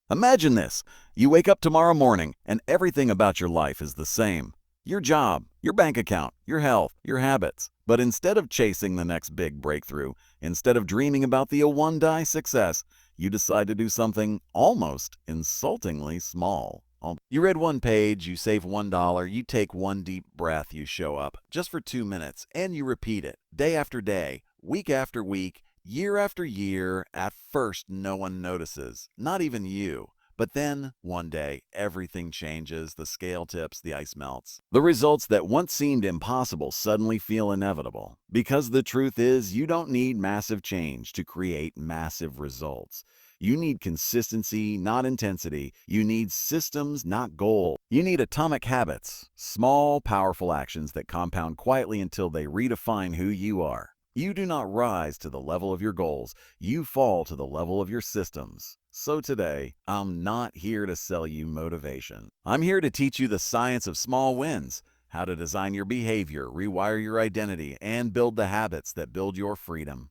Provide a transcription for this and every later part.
Imagine this. You wake up tomorrow morning and everything about your life is the same. Your job, your bank account, your health, your habits. But instead of chasing the next big breakthrough, instead of dreaming about the one-die success, you decide to do something almost insultingly small. You read one page, you save $1, you take one deep breath, you show up just for 2 minutes, and you repeat it day after day, week after week, year after year. At first, no one notices, not even you. But then, one day, everything changes, the scale tips, the ice melts. The results that once seemed impossible suddenly feel inevitable. Because the truth is, you don't need massive change to create massive results. You need consistency, not intensity. You need systems, not goals. You need atomic habits, small, powerful actions that compound quietly until they redefine who you are. You do not rise to the level of your goals. You fall to the level of your systems. So today, I'm not here to sell you motivation. I'm here to teach you the science of small wins, how to design your behavior, rewire your identity, and build the habits that build your freedom.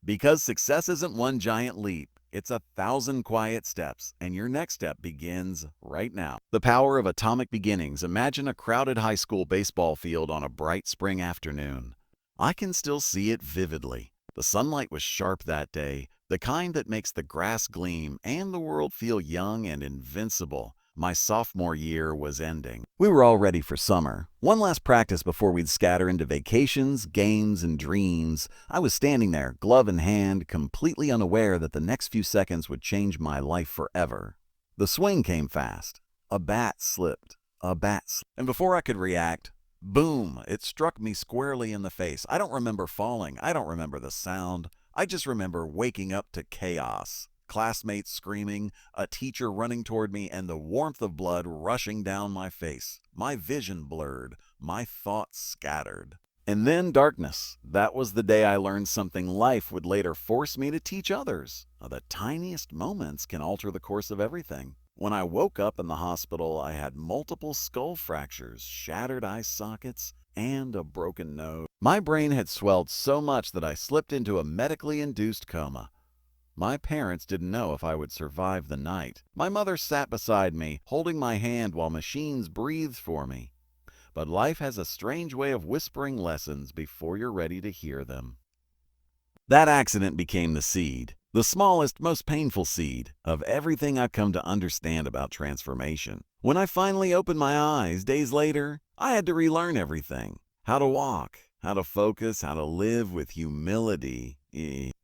Because success isn't one giant leap, it's 1,000 quiet steps, and your next step begins right now. The power of atomic beginnings. Imagine a crowded high school baseball field on a bright spring afternoon. I can still see it vividly. The sunlight was sharp that day, the kind that makes the grass gleam and the world feel young and invincible. My sophomore year was ending. We were all ready for summer. One last practice before we'd scatter into vacations, games, and dreams. I was standing there, glove in hand, completely unaware that the next few seconds would change my life forever. The swing came fast. A bat slipped. And before I could react, boom! It struck me squarely in the face. I don't remember falling. I don't remember the sound. I just remember waking up to chaos. Classmates screaming, a teacher running toward me, and the warmth of blood rushing down my face. My vision blurred, my thoughts scattered. And then darkness. That was the day I learned something life would later force me to teach others. The tiniest moments can alter the course of everything. When I woke up in the hospital, I had multiple skull fractures, shattered eye sockets, and a broken nose. My brain had swelled so much that I slipped into a medically induced coma. My parents didn't know if I would survive the night. My mother sat beside me, holding my hand while machines breathed for me. But life has a strange way of whispering lessons before you're ready to hear them. That accident became the seed, the smallest, most painful seed of everything I've come to understand about transformation. When I finally opened my eyes days later, I had to relearn everything. How to walk, how to focus, how to live with humility.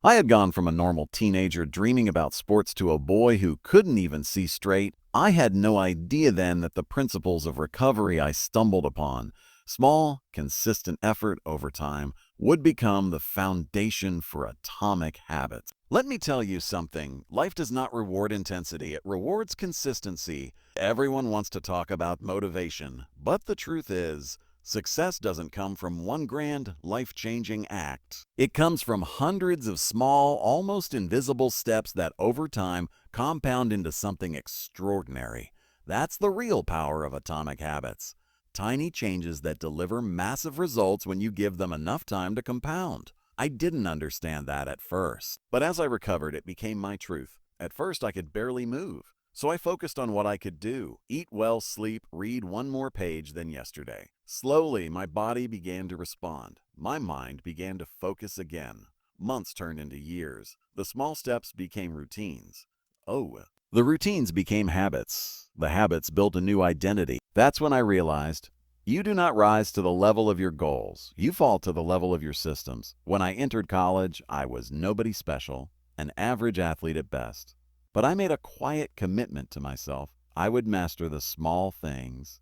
I had gone from a normal teenager dreaming about sports to a boy who couldn't even see straight. I had no idea then that the principles of recovery I stumbled upon, small, consistent effort over time, would become the foundation for atomic habits. Let me tell you something. Life does not reward intensity. It rewards consistency. Everyone wants to talk about motivation, but the truth is, success doesn't come from one grand, life-changing act. It comes from hundreds of small, almost invisible steps that over time compound into something extraordinary. That's the real power of atomic habits. Tiny changes that deliver massive results when you give them enough time to compound. I didn't understand that at first, but as I recovered, it became my truth. At first, I could barely move. So I focused on what I could do. Eat well, sleep, read one more page than yesterday. Slowly, my body began to respond. My mind began to focus again. Months turned into years. The small steps became routines. The routines became habits. The habits built a new identity. That's when I realized, you do not rise to the level of your goals. You fall to the level of your systems. When I entered college, I was nobody special, an average athlete at best. But I made a quiet commitment to myself. I would master the small things.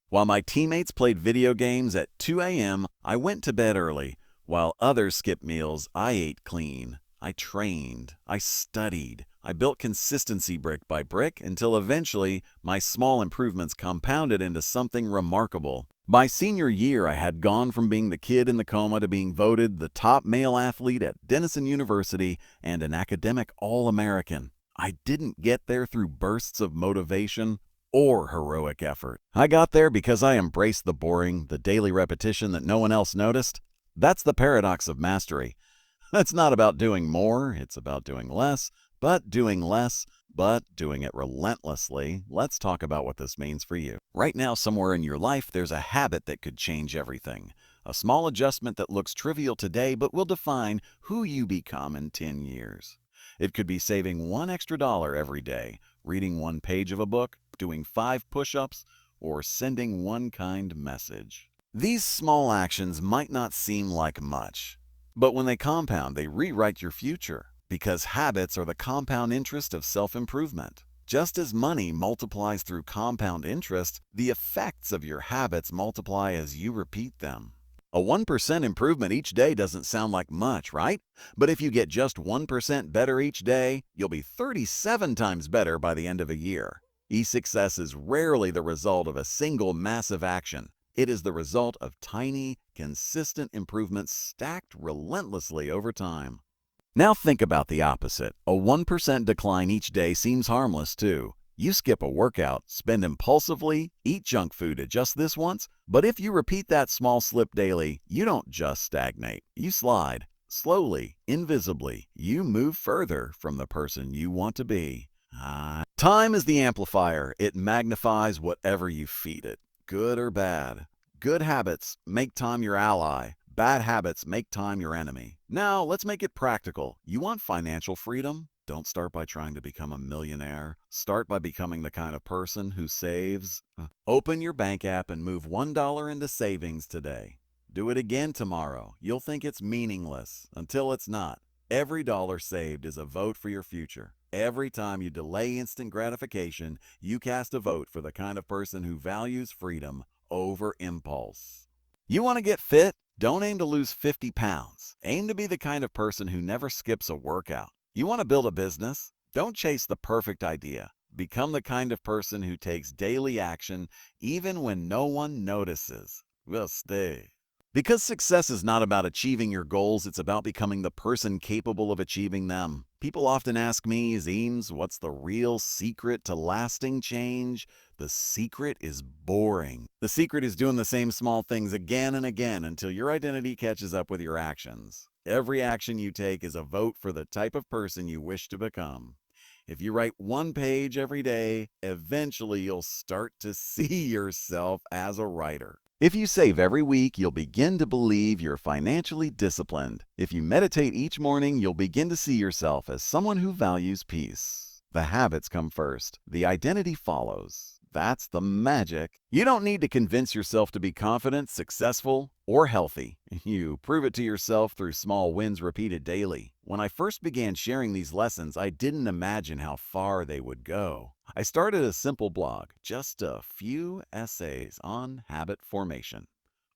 While my teammates played video games at 2 a.m., I went to bed early. While others skipped meals, I ate clean. I trained. I studied. I built consistency brick by brick until eventually my small improvements compounded into something remarkable. By senior year, I had gone from being the kid in the coma to being voted the top male athlete at Denison University and an academic All-American. I didn't get there through bursts of motivation or heroic effort. I got there because I embraced the boring, the daily repetition that no one else noticed. That's the paradox of mastery. It's not about doing more, it's about doing less, but doing less, but doing it relentlessly. Let's talk about what this means for you. Right now, somewhere in your life, there's a habit that could change everything. A small adjustment that looks trivial today but will define who you become in 10 years. It could be saving one extra dollar every day, reading one page of a book, doing 5 push-ups, or sending one kind message. These small actions might not seem like much, but when they compound, they rewrite your future, because habits are the compound interest of self-improvement. Just as money multiplies through compound interest, the effects of your habits multiply as you repeat them. A 1% improvement each day doesn't sound like much, right? But if you get just 1% better each day, you'll be 37 times better by the end of a year. E-success is rarely the result of a single massive action. It is the result of tiny, consistent improvements stacked relentlessly over time. Now think about the opposite. A 1% decline each day seems harmless too. You skip a workout, spend impulsively, eat junk food at just this once, but if you repeat that small slip daily, you don't just stagnate, you slide. Slowly, invisibly, you move further from the person you want to be. Time is the amplifier. It magnifies whatever you feed it, good or bad. Good habits make time your ally. Bad habits make time your enemy. Now, let's make it practical. You want financial freedom? Don't start by trying to become a millionaire. Start by becoming the kind of person who saves. Open your bank app and move $1 into savings today. Do it again tomorrow. You'll think it's meaningless until it's not. Every dollar saved is a vote for your future. Every time you delay instant gratification, you cast a vote for the kind of person who values freedom over impulse. You want to get fit? Don't aim to lose 50 pounds. Aim to be the kind of person who never skips a workout. You want to build a business? Don't chase the perfect idea. Become the kind of person who takes daily action even when no one notices. Well, stay. Because success is not about achieving your goals, it's about becoming the person capable of achieving them. People often ask me, Zeems, what's the real secret to lasting change? The secret is boring. The secret is doing the same small things again and again until your identity catches up with your actions. Every action you take is a vote for the type of person you wish to become. If you write one page every day, eventually you'll start to see yourself as a writer. If you save every week, you'll begin to believe you're financially disciplined. If you meditate each morning, you'll begin to see yourself as someone who values peace. The habits come first. The identity follows. That's the magic. You don't need to convince yourself to be confident, successful, or healthy. You prove it to yourself through small wins repeated daily. When I first began sharing these lessons, I didn't imagine how far they would go. I started a simple blog, just a few essays on habit formation.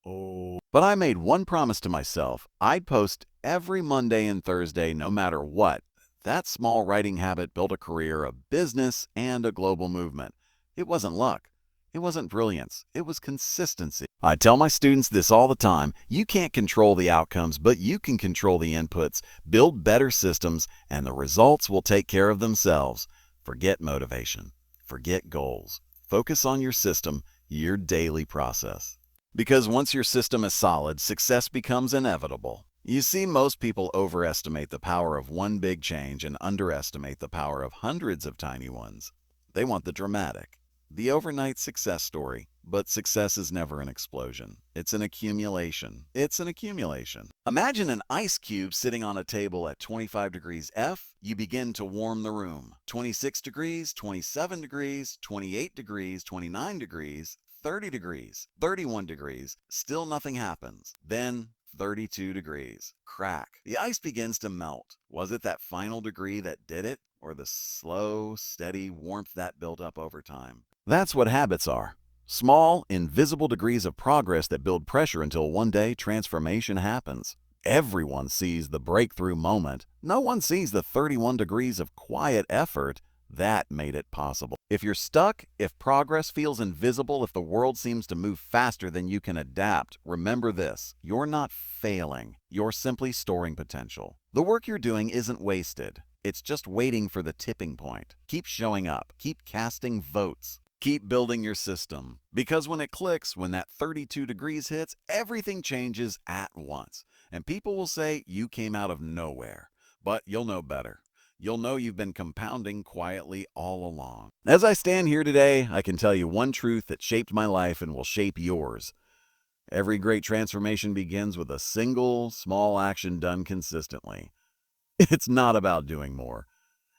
But I made one promise to myself. I'd post every Monday and Thursday no matter what. That small writing habit built a career, a business, and a global movement. It wasn't luck. It wasn't brilliance. It was consistency. I tell my students this all the time. You can't control the outcomes, but you can control the inputs. Build better systems, and the results will take care of themselves. Forget motivation. Forget goals. Focus on your system, your daily process. Because once your system is solid, success becomes inevitable. You see, most people overestimate the power of one big change and underestimate the power of hundreds of tiny ones. They want the dramatic, the overnight success story. But success is never an explosion. It's an accumulation. Imagine an ice cube sitting on a table at 25 degrees F. You begin to warm the room. 26 degrees, 27 degrees, 28 degrees, 29 degrees, 30 degrees, 31 degrees. Still nothing happens. Then 32 degrees. Crack. The ice begins to melt. Was it that final degree that did it, or the slow, steady warmth that built up over time? That's what habits are. Small, invisible degrees of progress that build pressure until one day transformation happens. Everyone sees the breakthrough moment. No one sees the 31 degrees of quiet effort that made it possible. If you're stuck, if progress feels invisible, if the world seems to move faster than you can adapt, remember this: you're not failing. You're simply storing potential. The work you're doing isn't wasted. It's just waiting for the tipping point. Keep showing up. Keep casting votes. Keep building your system. Because when it clicks, when that 32 degrees hits, everything changes at once. And people will say you came out of nowhere. But you'll know better. you'll know you've been compounding quietly all along. As I stand here today, I can tell you one truth that shaped my life and will shape yours. Every great transformation begins with a single, small action done consistently. It's not about doing more.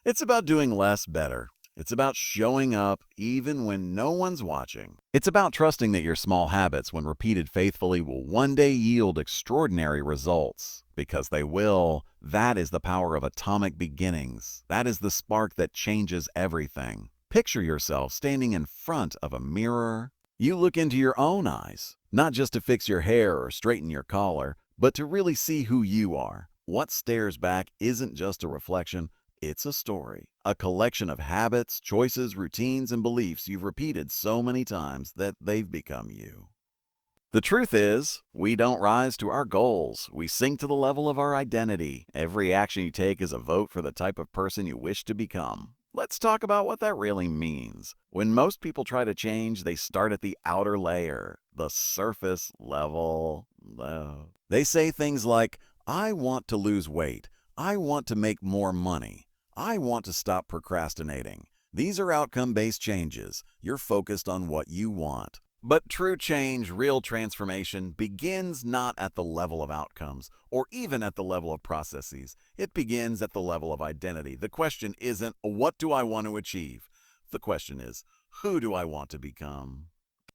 It's about doing less better. It's about showing up even when no one's watching. It's about trusting that your small habits, when repeated faithfully, will one day yield extraordinary results. Because they will. That is the power of atomic beginnings. That is the spark that changes everything. Picture yourself standing in front of a mirror. You look into your own eyes, not just to fix your hair or straighten your collar, but to really see who you are. What stares back isn't just a reflection. It's a story, a collection of habits, choices, routines, and beliefs you've repeated so many times that they've become you. The truth is, we don't rise to our goals. We sink to the level of our identity. Every action you take is a vote for the type of person you wish to become. Let's talk about what that really means. When most people try to change, they start at the outer layer, the surface level. They say things like, I want to lose weight. I want to make more money. I want to stop procrastinating. These are outcome-based changes. You're focused on what you want. But true change, real transformation, begins not at the level of outcomes or even at the level of processes. It begins at the level of identity. The question isn't, what do I want to achieve? The question is, who do I want to become?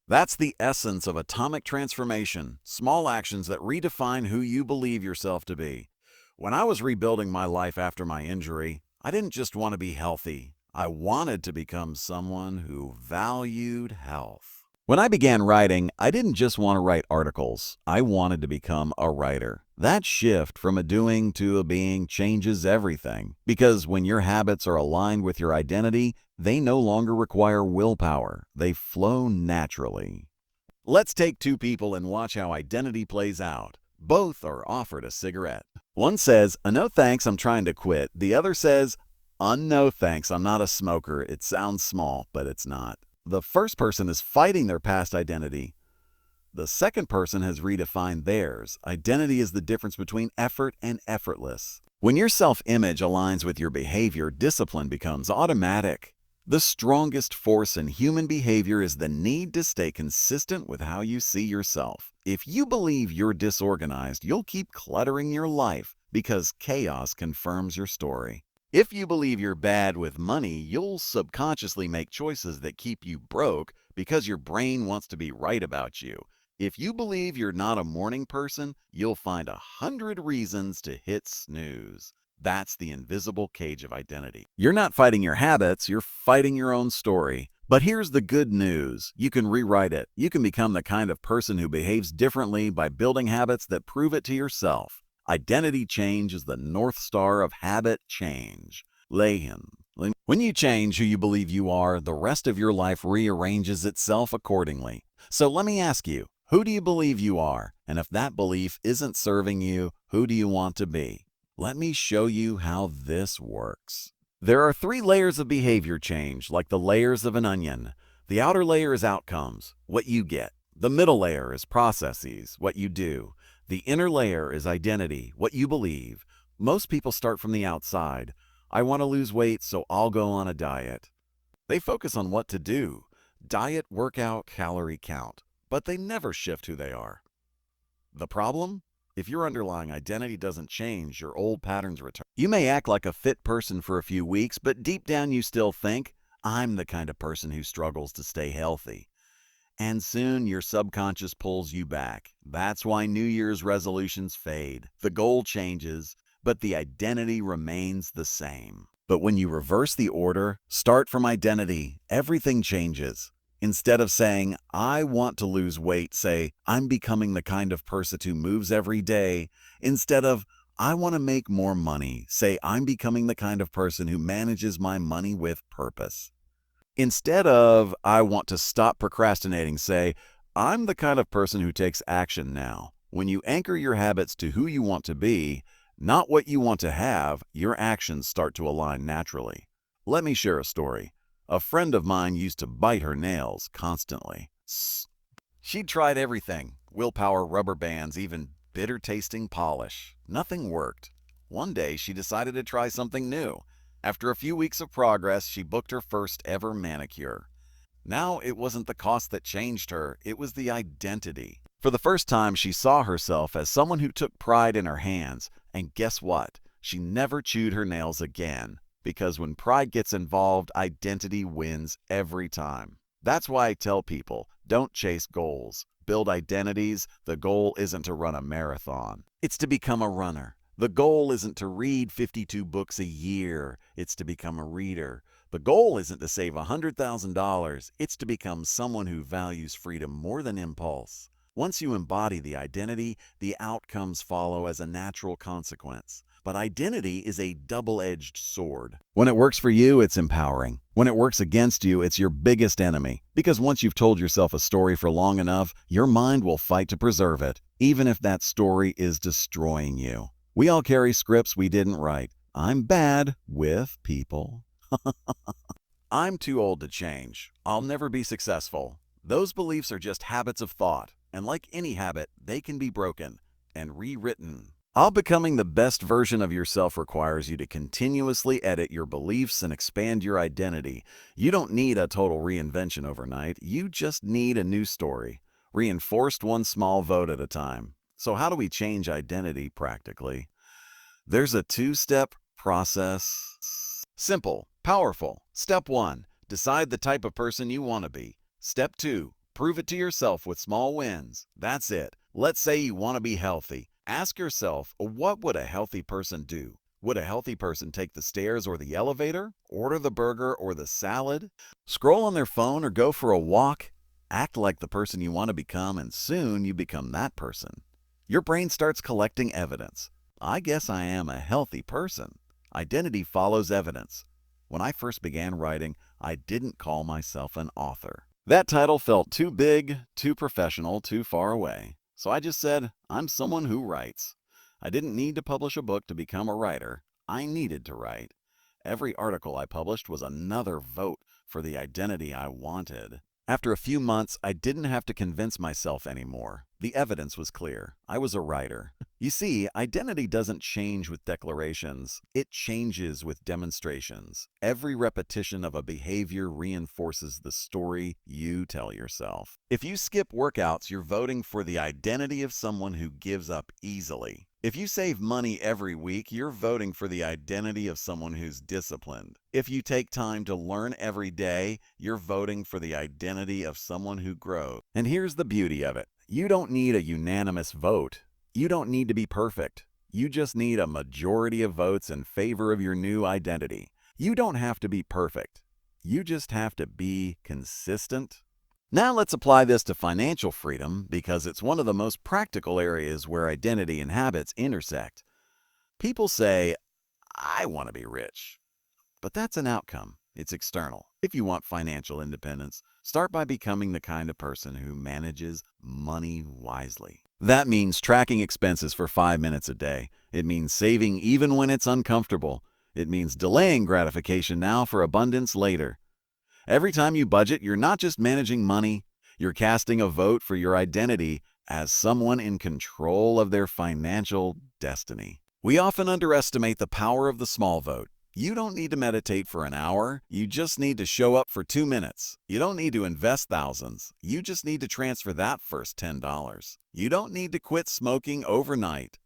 That's the essence of atomic transformation, small actions that redefine who you believe yourself to be. When I was rebuilding my life after my injury, I didn't just want to be healthy. I wanted to become someone who valued health. When I began writing, I didn't just want to write articles. I wanted to become a writer. That shift from a doing to a being changes everything. Because when your habits are aligned with your identity, they no longer require willpower. They flow naturally. Let's take two people and watch how identity plays out. Both are offered a cigarette. One says, no thanks, I'm trying to quit. The other says, no thanks, I'm not a smoker. It sounds small, but it's not. The first person is fighting their past identity. The second person has redefined theirs. Identity is the difference between effort and effortless. When your self-image aligns with your behavior, discipline becomes automatic. The strongest force in human behavior is the need to stay consistent with how you see yourself. If you believe you're disorganized, you'll keep cluttering your life because chaos confirms your story. If you believe you're bad with money, you'll subconsciously make choices that keep you broke because your brain wants to be right about you. If you believe you're not a morning person, you'll find 100 reasons to hit snooze. That's the invisible cage of identity. You're not fighting your habits, you're fighting your own story. But here's the good news. You can rewrite it. You can become the kind of person who behaves differently by building habits that prove it to yourself. Identity change is the North Star of habit change. When you change who you believe you are, the rest of your life rearranges itself accordingly. So let me ask you, who do you believe you are? And if that belief isn't serving you, who do you want to be? Let me show you how this works. There are 3 layers of behavior change, like the layers of an onion. The outer layer is outcomes, what you get. The middle layer is processes, what you do. The inner layer is identity, what you believe. Most people start from the outside. I want to lose weight, so I'll go on a diet. They focus on what to do. Diet, workout, calorie count. But they never shift who they are. The problem? If your underlying identity doesn't change, your old patterns return. You may act like a fit person for a few weeks, but deep down you still think, I'm the kind of person who struggles to stay healthy. And soon your subconscious pulls you back. That's why New Year's resolutions fade. The goal changes, but the identity remains the same. But when you reverse the order, start from identity, everything changes. Instead of saying, I want to lose weight, say, I'm becoming the kind of person who moves every day. Instead of, I want to make more money, say, I'm becoming the kind of person who manages my money with purpose. Instead of, I want to stop procrastinating, say, I'm the kind of person who takes action now. When you anchor your habits to who you want to be, not what you want to have, your actions start to align naturally. Let me share a story. A friend of mine used to bite her nails constantly. She'd tried everything, willpower, rubber bands, even bitter-tasting polish. Nothing worked. One day, she decided to try something new. After a few weeks of progress, she booked her first ever manicure. Now it wasn't the cost that changed her, it was the identity. For the first time, she saw herself as someone who took pride in her hands. And guess what? She never chewed her nails again. Because when pride gets involved, identity wins every time. That's why I tell people, don't chase goals. Build identities. The goal isn't to run a marathon. It's to become a runner. The goal isn't to read 52 books a year. It's to become a reader. The goal isn't to save $100,000. It's to become someone who values freedom more than impulse. Once you embody the identity, the outcomes follow as a natural consequence. But identity is a double-edged sword. When it works for you, it's empowering. When it works against you, it's your biggest enemy. Because once you've told yourself a story for long enough, your mind will fight to preserve it, even if that story is destroying you. We all carry scripts we didn't write. I'm bad with people. I'm too old to change. I'll never be successful. Those beliefs are just habits of thought. And like any habit, they can be broken and rewritten. Becoming the best version of yourself requires you to continuously edit your beliefs and expand your identity. You don't need a total reinvention overnight. You just need a new story, reinforced one small vote at a time. So how do we change identity practically? There's a two-step process. Simple, powerful. Step 1, decide the type of person you want to be. Step 2, prove it to yourself with small wins. That's it. Let's say you want to be healthy. Ask yourself, what would a healthy person do? Would a healthy person take the stairs or the elevator? Order the burger or the salad? Scroll on their phone or go for a walk? Act like the person you want to become, and soon you become that person. Your brain starts collecting evidence. I guess I am a healthy person. Identity follows evidence. When I first began writing, I didn't call myself an author. That title felt too big, too professional, too far away. So I just said, I'm someone who writes. I didn't need to publish a book to become a writer. I needed to write. Every article I published was another vote for the identity I wanted. After a few months, I didn't have to convince myself anymore. The evidence was clear. I was a writer. You see, identity doesn't change with declarations. It changes with demonstrations. Every repetition of a behavior reinforces the story you tell yourself. If you skip workouts, you're voting for the identity of someone who gives up easily. If you save money every week, you're voting for the identity of someone who's disciplined. If you take time to learn every day, you're voting for the identity of someone who grows. And here's the beauty of it. You don't need a unanimous vote. You don't need to be perfect. You just need a majority of votes in favor of your new identity. You don't have to be perfect. You just have to be consistent. Now let's apply this to financial freedom because it's one of the most practical areas where identity and habits intersect. People say, I want to be rich. But that's an outcome. It's external. If you want financial independence, start by becoming the kind of person who manages money wisely. That means tracking expenses for 5 minutes a day. It means saving even when it's uncomfortable. It means delaying gratification now for abundance later. Every time you budget, you're not just managing money, you're casting a vote for your identity as someone in control of their financial destiny. We often underestimate the power of the small vote. You don't need to meditate for an hour. You just need to show up for 2 minutes. You don't need to invest thousands. You just need to transfer that first $10. You don't need to quit smoking overnight.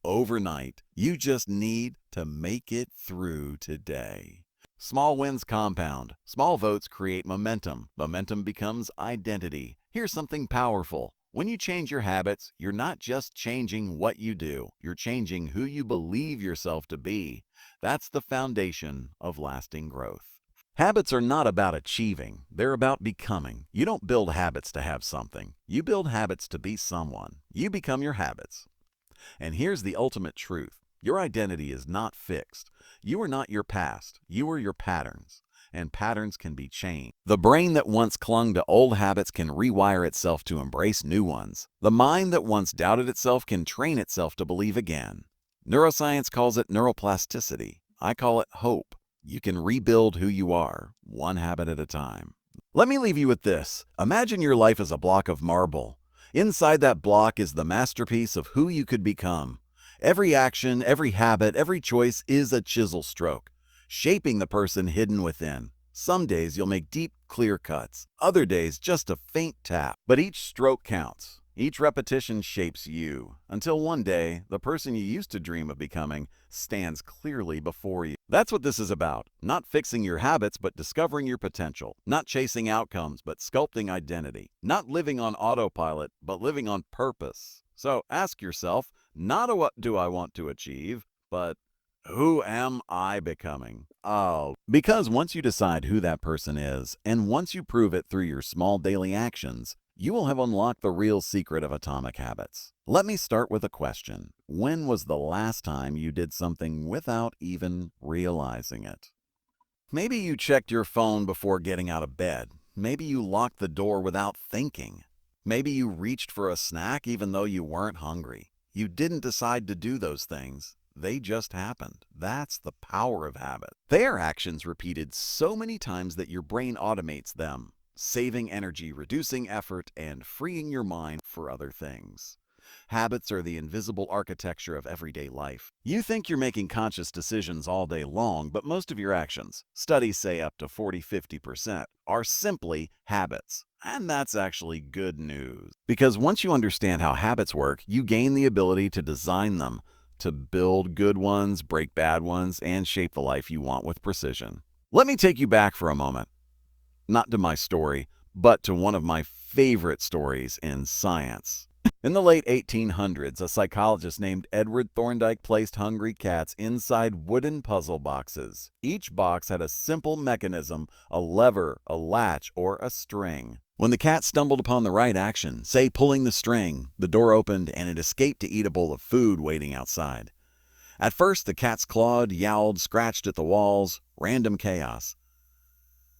You just need to make it through today. Small wins compound. Small votes create momentum. Momentum becomes identity. Here's something powerful. When you change your habits, you're not just changing what you do. You're changing who you believe yourself to be. That's the foundation of lasting growth. Habits are not about achieving. They're about becoming. You don't build habits to have something. You build habits to be someone. You become your habits. And here's the ultimate truth. Your identity is not fixed. You are not your past. You are your patterns. And patterns can be changed. The brain that once clung to old habits can rewire itself to embrace new ones. The mind that once doubted itself can train itself to believe again. Neuroscience calls it neuroplasticity. I call it hope. You can rebuild who you are, one habit at a time. Let me leave you with this. Imagine your life as a block of marble. Inside that block is the masterpiece of who you could become. Every action, every habit, every choice is a chisel stroke, shaping the person hidden within. Some days you'll make deep, clear cuts. Other days, just a faint tap. But each stroke counts. Each repetition shapes you, until one day, the person you used to dream of becoming stands clearly before you. That's what this is about. Not fixing your habits, but discovering your potential. Not chasing outcomes, but sculpting identity. Not living on autopilot, but living on purpose. So ask yourself, not what do I want to achieve, but who am I becoming? Oh, because once you decide who that person is, and once you prove it through your small daily actions, you will have unlocked the real secret of atomic habits. Let me start with a question. When was the last time you did something without even realizing it? Maybe you checked your phone before getting out of bed. Maybe you locked the door without thinking. Maybe you reached for a snack even though you weren't hungry. You didn't decide to do those things. They just happened. That's the power of habit. They are actions repeated so many times that your brain automates them, saving energy, reducing effort, and freeing your mind for other things. Habits are the invisible architecture of everyday life. You think you're making conscious decisions all day long, but most of your actions, studies say up to 40–50%, are simply habits. And that's actually good news. Because once you understand how habits work, you gain the ability to design them, to build good ones, break bad ones, and shape the life you want with precision. Let me take you back for a moment. Not to my story, but to one of my favorite stories in science. In the late 1800s, a psychologist named Edward Thorndike placed hungry cats inside wooden puzzle boxes. Each box had a simple mechanism, a lever, a latch, or a string. When the cat stumbled upon the right action, say pulling the string, the door opened and it escaped to eat a bowl of food waiting outside. At first, the cats clawed, yowled, scratched at the walls, random chaos.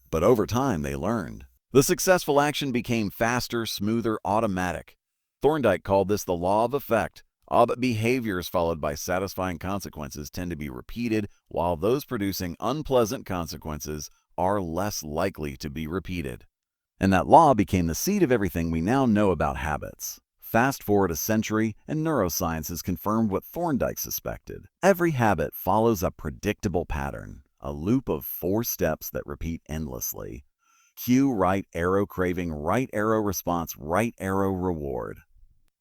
But over time, they learned. The successful action became faster, smoother, automatic. Thorndike called this the law of effect. All but behaviors followed by satisfying consequences tend to be repeated, while those producing unpleasant consequences are less likely to be repeated. And that law became the seed of everything we now know about habits. Fast forward a century, and neuroscience has confirmed what Thorndike suspected. Every habit follows a predictable pattern, a loop of 4 steps that repeat endlessly. Cue, right arrow craving, right arrow response, right arrow reward.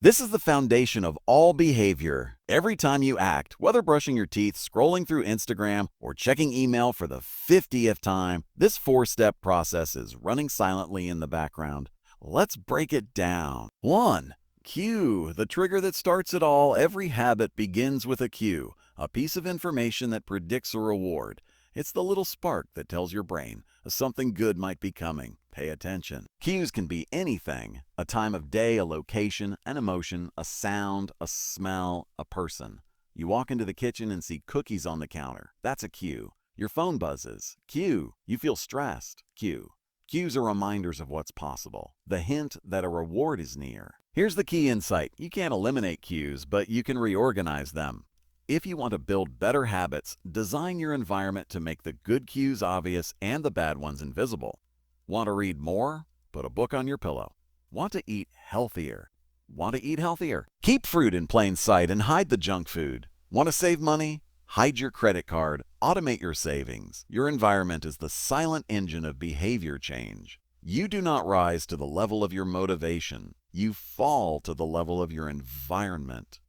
This is the foundation of all behavior. Every time you act, whether brushing your teeth, scrolling through Instagram, or checking email for the 50th time, this 4-step process is running silently in the background. Let's break it down. 1. Cue, the trigger that starts it all. Every habit begins with a cue, a piece of information that predicts a reward. It's the little spark that tells your brain something good might be coming. Pay attention. Cues can be anything: a time of day, a location, an emotion, a sound, a smell, a person. You walk into the kitchen and see cookies on the counter. That's a cue. Your phone buzzes. Cue. You feel stressed. Cue. Cues are reminders of what's possible, the hint that a reward is near. Here's the key insight. You can't eliminate cues, but you can reorganize them. If you want to build better habits, design your environment to make the good cues obvious and the bad ones invisible. Want to read more? Put a book on your pillow. Want to eat healthier? Want to eat healthier? Keep fruit in plain sight and hide the junk food. Want to save money? Hide your credit card. Automate your savings. Your environment is the silent engine of behavior change. You do not rise to the level of your motivation. You fall to the level of your environment.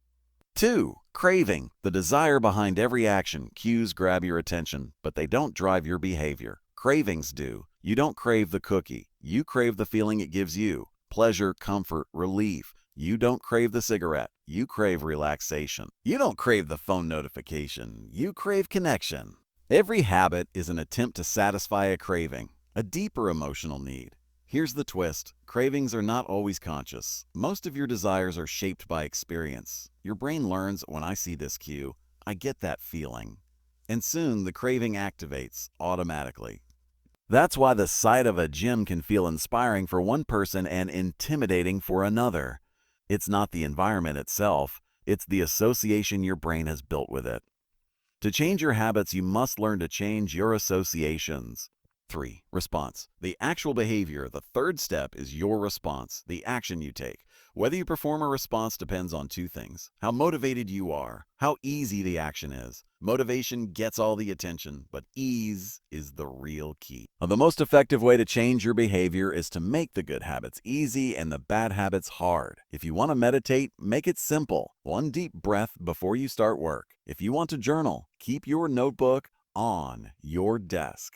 2. Craving, the desire behind every action. Cues grab your attention, but they don't drive your behavior. Cravings do. You don't crave the cookie. You crave the feeling it gives you. Pleasure, comfort, relief. You don't crave the cigarette. You crave relaxation. You don't crave the phone notification. You crave connection. Every habit is an attempt to satisfy a craving, a deeper emotional need. Here's the twist. Cravings are not always conscious. Most of your desires are shaped by experience. Your brain learns, when I see this cue, I get that feeling. And soon the craving activates automatically. That's why the sight of a gym can feel inspiring for one person and intimidating for another. It's not the environment itself, it's the association your brain has built with it. To change your habits, you must learn to change your associations. 3. Response. The actual behavior, the third step, is your response, the action you take. Whether you perform a response depends on two things: how motivated you are, how easy the action is. Motivation gets all the attention, but ease is the real key. The most effective way to change your behavior is to make the good habits easy and the bad habits hard. If you want to meditate, make it simple. One deep breath before you start work. If you want to journal, keep your notebook on your desk.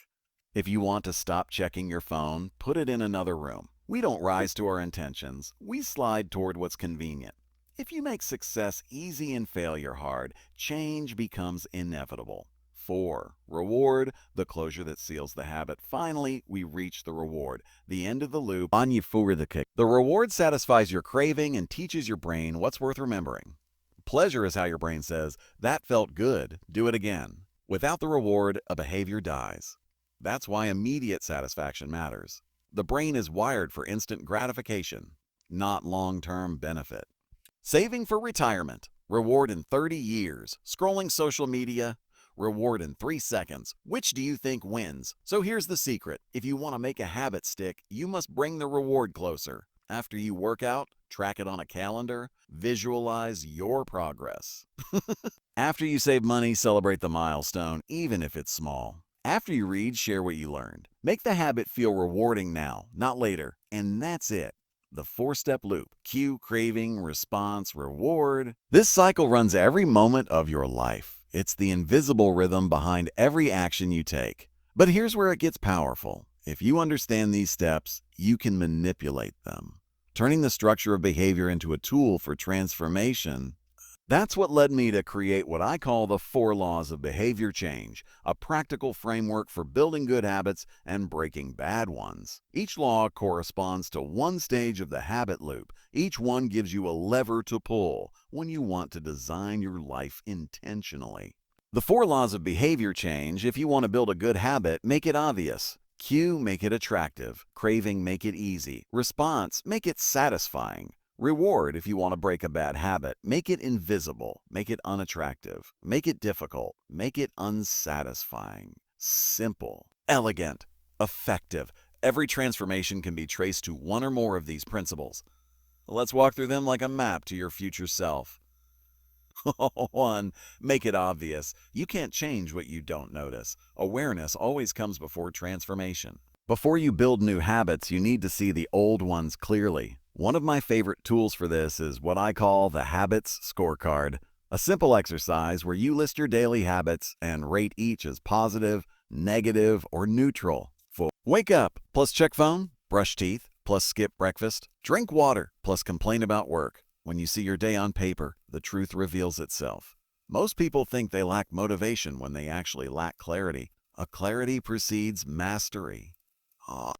If you want to stop checking your phone, put it in another room. We don't rise to our intentions. We slide toward what's convenient. If you make success easy and failure hard, change becomes inevitable. 4. Reward, the closure that seals the habit. Finally, we reach the reward, the end of the loop. The reward satisfies your craving and teaches your brain what's worth remembering. Pleasure is how your brain says, "That felt good, do it again." Without the reward, a behavior dies. That's why immediate satisfaction matters. The brain is wired for instant gratification, not long-term benefit. Saving for retirement. Reward in 30 years. Scrolling social media. Reward in 3 seconds. Which do you think wins? So here's the secret. If you want to make a habit stick, you must bring the reward closer. After you work out, track it on a calendar. Visualize your progress. After you save money, celebrate the milestone, even if it's small. After you read, share what you learned. Make the habit feel rewarding now, not later. And that's it. The 4-step loop: cue, craving, response, reward. This cycle runs every moment of your life. It's the invisible rhythm behind every action you take. But here's where it gets powerful. If you understand these steps, you can manipulate them, turning the structure of behavior into a tool for transformation. That's what led me to create what I call the 4 laws of behavior change, a practical framework for building good habits and breaking bad ones. Each law corresponds to one stage of the habit loop. Each one gives you a lever to pull when you want to design your life intentionally. The 4 laws of behavior change: if you want to build a good habit, make it obvious. Cue, make it attractive. Craving, make it easy. Response, make it satisfying. Reward, if you want to break a bad habit, make it invisible, make it unattractive, make it difficult, make it unsatisfying. Simple, elegant, effective. Every transformation can be traced to one or more of these principles. Let's walk through them like a map to your future self. 1. Make it obvious. You can't change what you don't notice. Awareness always comes before transformation. Before you build new habits, you need to see the old ones clearly. One of my favorite tools for this is what I call the Habits Scorecard, a simple exercise where you list your daily habits and rate each as positive, negative, or neutral. Wake up plus check phone, brush teeth plus skip breakfast, drink water plus complain about work. When you see your day on paper, the truth reveals itself. Most people think they lack motivation when they actually lack clarity. A clarity precedes mastery.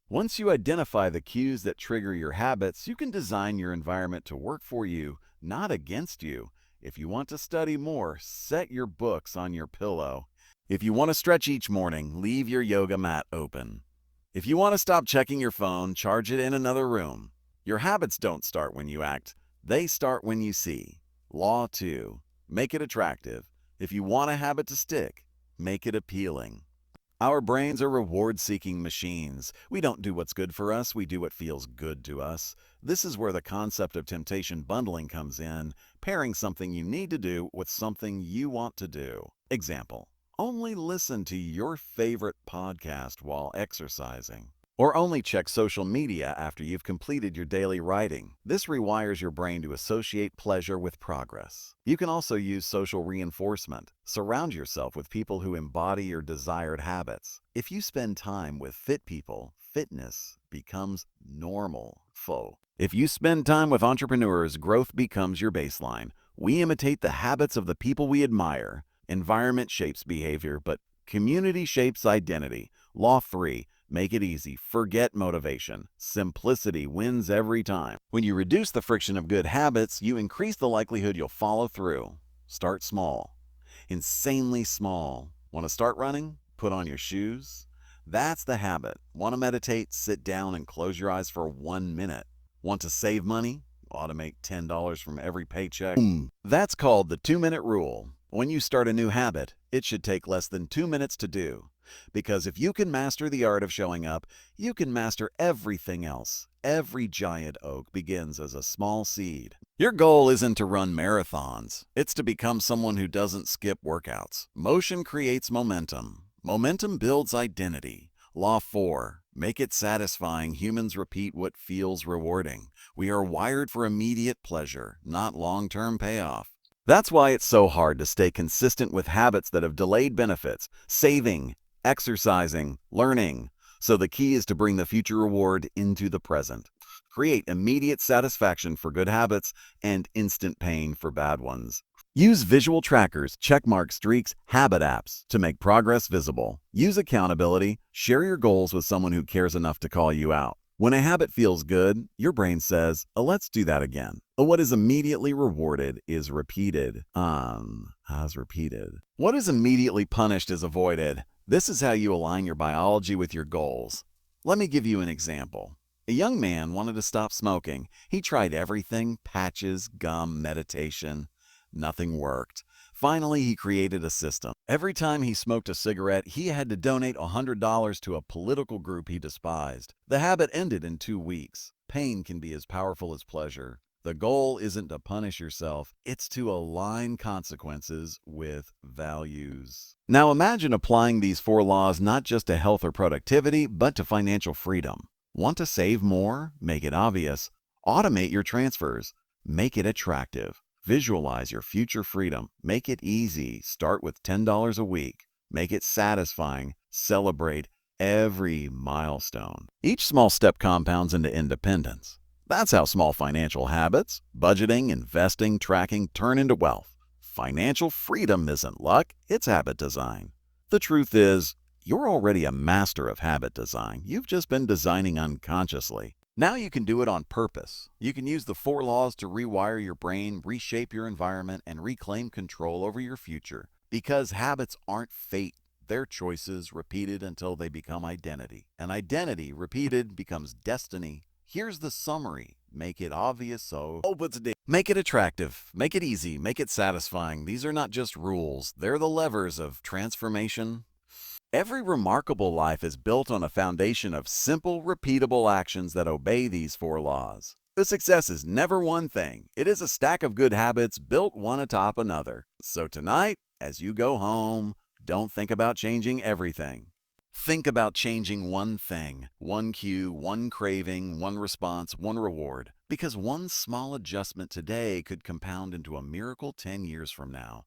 Once you identify the cues that trigger your habits, you can design your environment to work for you, not against you. If you want to study more, set your books on your pillow. If you want to stretch each morning, leave your yoga mat open. If you want to stop checking your phone, charge it in another room. Your habits don't start when you act. They start when you see. Law 2. Make it attractive. If you want a habit to stick, make it appealing. Our brains are reward-seeking machines. We don't do what's good for us, we do what feels good to us. This is where the concept of temptation bundling comes in, pairing something you need to do with something you want to do. Example: only listen to your favorite podcast while exercising. Or only check social media after you've completed your daily writing. This rewires your brain to associate pleasure with progress. You can also use social reinforcement. Surround yourself with people who embody your desired habits. If you spend time with fit people, fitness becomes normal. If you spend time with entrepreneurs, growth becomes your baseline. We imitate the habits of the people we admire. Environment shapes behavior, but community shapes identity. Law 3. Make it easy. Forget motivation. Simplicity wins every time. When you reduce the friction of good habits, you increase the likelihood you'll follow through. Start small. Insanely small. Want to start running? Put on your shoes. That's the habit. Want to meditate? Sit down and close your eyes for 1 minute. Want to save money? Automate $10 from every paycheck. That's called the 2-minute rule. When you start a new habit, it should take less than 2 minutes to do. Because if you can master the art of showing up, you can master everything else. Every giant oak begins as a small seed. Your goal isn't to run marathons. It's to become someone who doesn't skip workouts. Motion creates momentum. Momentum builds identity. Law 4. Make it satisfying. Humans repeat what feels rewarding. We are wired for immediate pleasure, not long-term payoff. That's why it's so hard to stay consistent with habits that have delayed benefits, saving, exercising, learning. So the key is to bring the future reward into the present. Create immediate satisfaction for good habits and instant pain for bad ones. Use visual trackers, checkmark streaks, habit apps to make progress visible. Use accountability. Share your goals with someone who cares enough to call you out. When a habit feels good, your brain says, "Oh, let's do that again." What is immediately rewarded is repeated. As repeated. What is immediately punished is avoided. This is how you align your biology with your goals. Let me give you an example. A young man wanted to stop smoking. He tried everything: patches, gum, meditation. Nothing worked. Finally, he created a system. Every time he smoked a cigarette, he had to donate $100 to a political group he despised. The habit ended in 2 weeks. Pain can be as powerful as pleasure. The goal isn't to punish yourself, it's to align consequences with values. Now imagine applying these 4 laws not just to health or productivity, but to financial freedom. Want to save more? Make it obvious. Automate your transfers. Make it attractive. Visualize your future freedom. Make it easy. Start with $10 a week. Make it satisfying. Celebrate every milestone. Each small step compounds into independence. That's how small financial habits, budgeting, investing, tracking, turn into wealth. Financial freedom isn't luck, it's habit design. The truth is, you're already a master of habit design. You've just been designing unconsciously. Now you can do it on purpose. You can use the 4 laws to rewire your brain, reshape your environment, and reclaim control over your future. Because habits aren't fate. They're choices repeated until they become identity. And identity repeated becomes destiny. Here's the summary. Make it obvious so make it attractive, make it easy, make it satisfying. These are not just rules. They're the levers of transformation. Every remarkable life is built on a foundation of simple, repeatable actions that obey these 4 laws. The success is never one thing. It is a stack of good habits built one atop another. So tonight, as you go home, don't think about changing everything. Think about changing one thing, one cue, one craving, one response, one reward. Because one small adjustment today could compound into a miracle 10 years from now.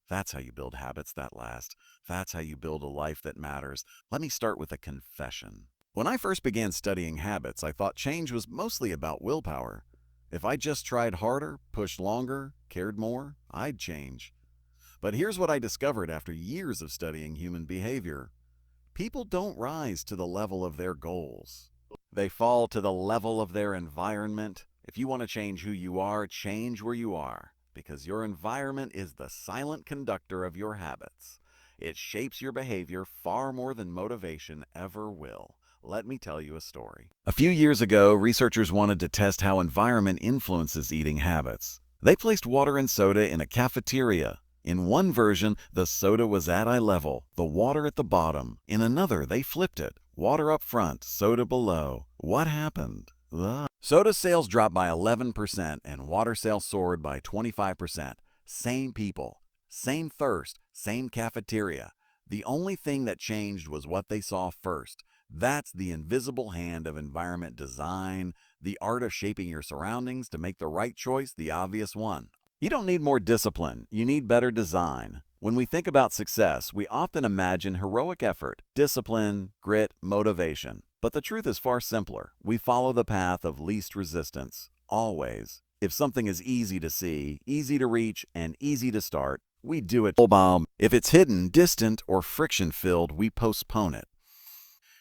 That's how you build habits that last. That's how you build a life that matters. Let me start with a confession. When I first began studying habits, I thought change was mostly about willpower. If I just tried harder, pushed longer, cared more, I'd change. But here's what I discovered after years of studying human behavior. People don't rise to the level of their goals. They fall to the level of their environment. If you want to change who you are, change where you are. Because your environment is the silent conductor of your habits. It shapes your behavior far more than motivation ever will. Let me tell you a story. A few years ago, researchers wanted to test how environment influences eating habits. They placed water and soda in a cafeteria. In one version, the soda was at eye level, the water at the bottom. In another, they flipped it. Water up front, soda below. What happened? Soda sales dropped by 11% and water sales soared by 25%. Same people, same thirst, same cafeteria. The only thing that changed was what they saw first. That's the invisible hand of environment design, the art of shaping your surroundings to make the right choice the obvious one. You don't need more discipline, you need better design. When we think about success, we often imagine heroic effort, discipline, grit, motivation. But the truth is far simpler. We follow the path of least resistance, always. If something is easy to see, easy to reach, and easy to start, we do it. If it's hidden, distant, or friction-filled, we postpone it.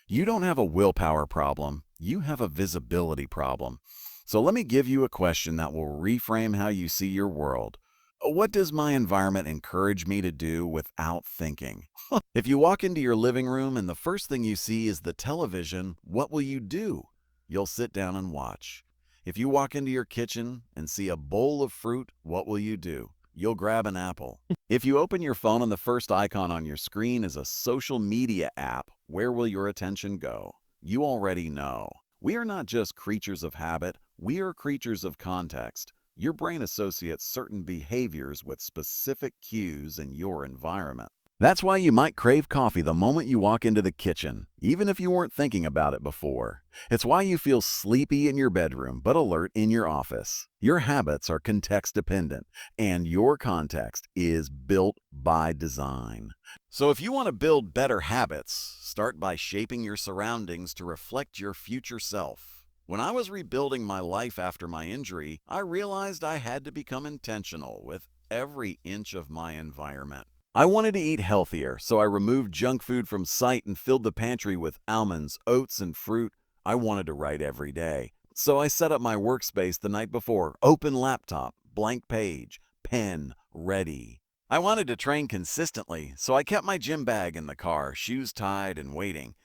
You don't have a willpower problem, you have a visibility problem. So let me give you a question that will reframe how you see your world. What does my environment encourage me to do without thinking? If you walk into your living room and the first thing you see is the television, what will you do? You'll sit down and watch. If you walk into your kitchen and see a bowl of fruit, what will you do? You'll grab an apple. If you open your phone and the first icon on your screen is a social media app, where will your attention go? You already know. We are not just creatures of habit, we are creatures of context. Your brain associates certain behaviors with specific cues in your environment. That's why you might crave coffee the moment you walk into the kitchen, even if you weren't thinking about it before. It's why you feel sleepy in your bedroom but alert in your office. Your habits are context dependent, and your context is built by design. So if you want to build better habits, start by shaping your surroundings to reflect your future self. When I was rebuilding my life after my injury, I realized I had to become intentional with every inch of my environment. I wanted to eat healthier, so I removed junk food from sight and filled the pantry with almonds, oats, and fruit. I wanted to write every day, so I set up my workspace the night before. Open laptop, blank page, pen, ready. I wanted to train consistently, so I kept my gym bag in the car, shoes tied and waiting.